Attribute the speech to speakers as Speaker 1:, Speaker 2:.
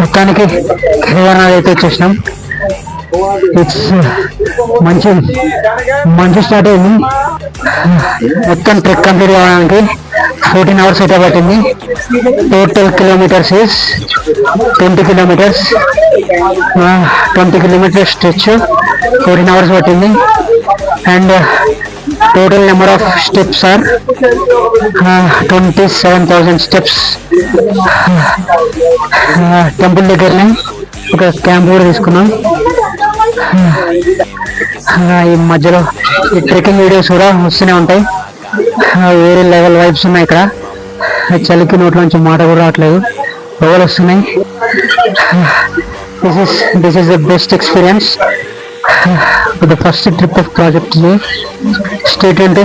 Speaker 1: మొత్తానికి కేదార్నాథ్ అయితే వచ్చేసినాం. ఇట్స్ మంచి స్టార్ట్ అయింది. మొత్తం ట్రెక్ కంప్లీట్ కావడానికి 14 hours అయితే పట్టింది. Total kilometres is 20 kilometers. 20 kilometers stretch 14 hours పట్టింది. And total number of steps are 27,000 steps. Temple దగ్గరనే ఒక క్యాంప్ కూడా తీసుకున్నాం. ఈ మధ్యలో ఈ ట్రెక్కింగ్ వీడియోస్ కూడా వస్తూనే ఉంటాయి. వేరే లెవెల్ వైబ్స్ ఉన్నాయి ఇక్కడ. చలికి నోట్లోంచి మాట కూడా రావట్లేదు, పొగలు వస్తున్నాయి. This is the best experience the first trip of project. Stay tuned.